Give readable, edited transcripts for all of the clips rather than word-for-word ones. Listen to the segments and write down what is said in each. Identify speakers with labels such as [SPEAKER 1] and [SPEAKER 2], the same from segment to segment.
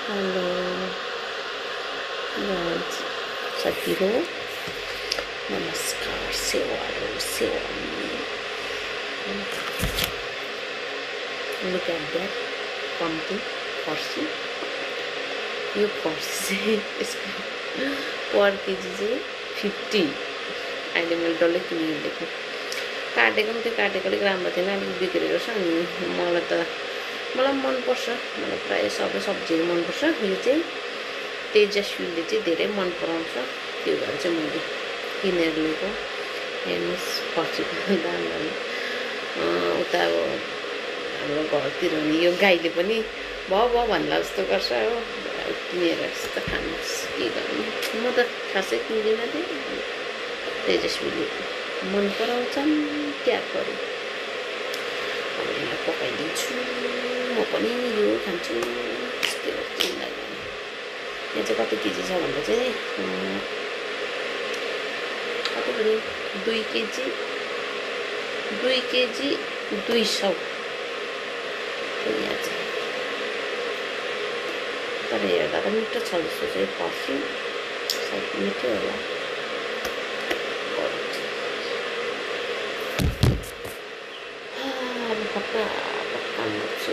[SPEAKER 1] Hello guys, साथीहरू नमस्कार। सेवा लुक एट द्याट पम्किन फर्सी। यो फर्सी चाहिँ यसको पर केजी चाहिँ 50। अहिले मैले डल्लै किनिदिएको काटेको पनि त्यो काटेको अलिक राम्रो थिएन, अलिक बिग्रेको छ। अनि मलाई मनपर्छ, मलाई प्रायः सबै सब्जीहरू मनपर्छ। यो चाहिँ तेजस्वीले चाहिँ धेरै मन पराउँछ, त्यो भएर चाहिँ मैले किनेर लिएको। हेर्नुहोस् फर्सीको दामहरू। उता अब हाम्रो घरतिर हुने यो गाईले पनि भयो भन्ला जस्तो गर्छ हो, किनेर यस्तो खानुहोस् के गर्नु। म त खासै किन्दिनँ, थिएँ तेजस्वीले मन पराउँछन् क्या गरौँ। अब यसलाई पकाइदिन्छु, म पनि यो खान्छु। यहाँ चाहिँ कति केजी छ भन्दा चाहिँ कति पनि 2 केजी 200 यहाँ चाहिँ। तर हेर्दा त मिठो छ जस्तो चाहिँ फर्सी, सायद मिठो होला। अब पक्का मर्छु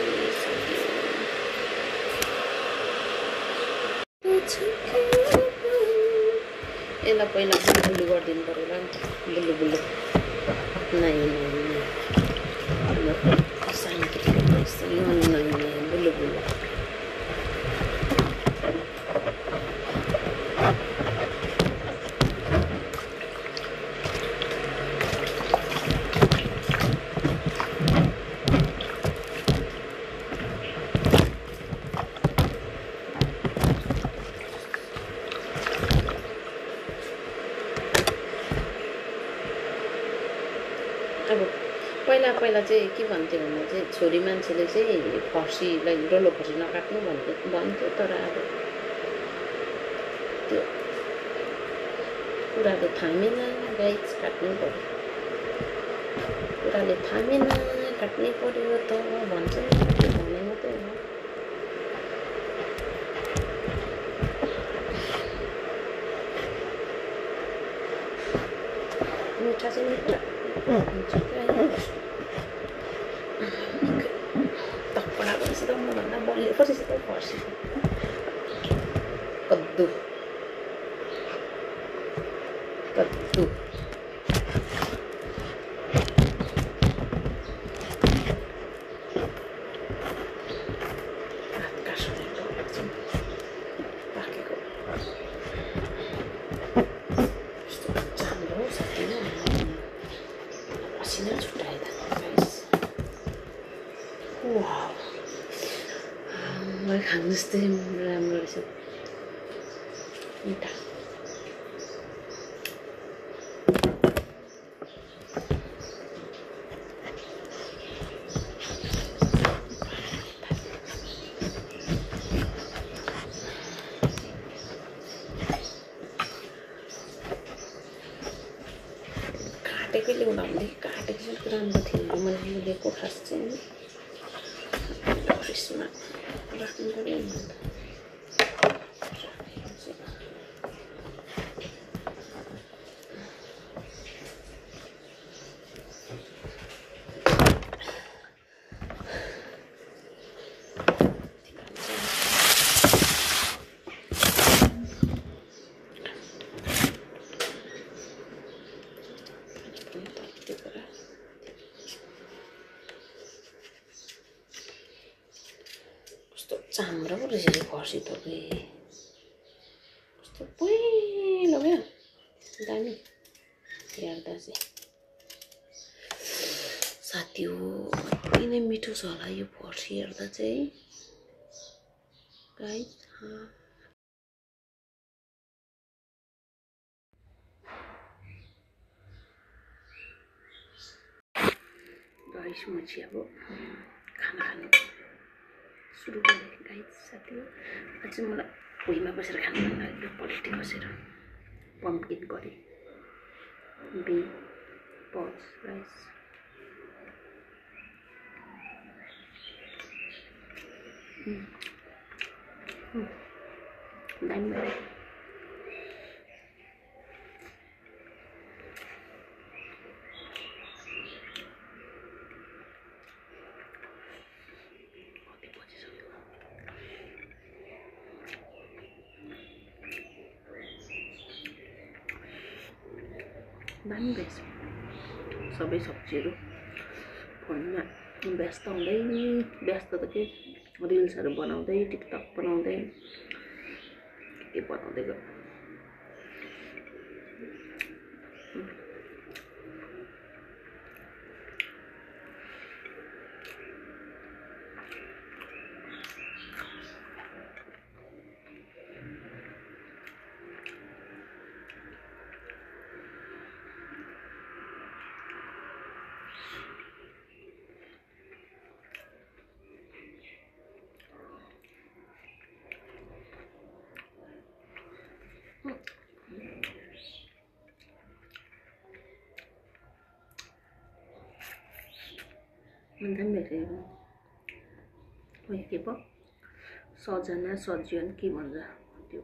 [SPEAKER 1] यसलाई पहिला बुल्लु गरिदिनु पऱ्यो होला नि त। बुल्लु नै सानो केटीको बुल्लु अब पहिला चाहिँ के भन्थ्यो भन्दा चाहिँ छोरी मान्छेले चाहिँ फर्सीलाई डल्लो फर्सी नकाट्नु भन्थ्यो। तर अब त्यो कुराले थामेन गाइस, काट्नै पर्यो। कुराले थामेन काट्नै पर्यो त भन्छ, त्यो भने मात्रै हो। मिठा चाहिँ मिठा तकपडा गरेपछि त मभन्दा बलियो पो रहेछ त फर्सी। कद्दु पाकेको पसिना छुट्याएदा मलाई खानु जस्तै राम्रो रहेछ, मिठा। काटेकै ल्याउँदा हुँदै काटेको चाहिँ राम्रो थिएन, मैले लिएको खास चाहिँ फ्रिजमा राख्नु पऱ्यो नि त। कस्तो चाम्रो पो रहेछ यो फर्सी त, कस्तो पहेँलो क्या, दामी हेर्दा चाहिँ। साथी हो अति नै मिठो छ होला यो फर्सी हेर्दा चाहिँ गाइस। गाइस म चाहिँ अब खाना खानु सुरु गरेँ गाइस। साथी हो अझै मलाई भुइँमा बसेर खानु मन लाग्यो, पलेटी बसेर। पम्किन करी पज राइस। दामी भयो। दामी रहेछ सबै सब्जीहरू। फोनमा व्यस्त त के रिल्सहरू बनाउँदै टिकटक बनाउँदै के बनाउँदै गयो। दामी भइसक्यो। उयो के पो सजना सजियन के भन्छ त्यो।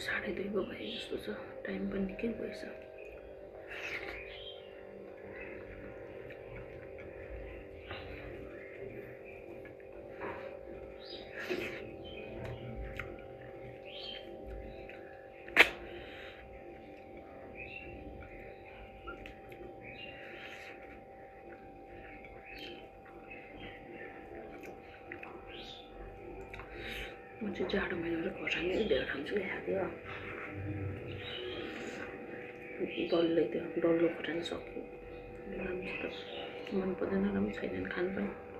[SPEAKER 1] साढे 2 पो भयो जस्तो छ। टाइम पनि निकै गएछ। म चाहिँ जाडो महिनामा चाहिँ खोर्सानी धेरै खान्छु क्या। डल्लो खोर्सानी सक्यो। मन पर्दैन, राम्रो छैन खानु पनि।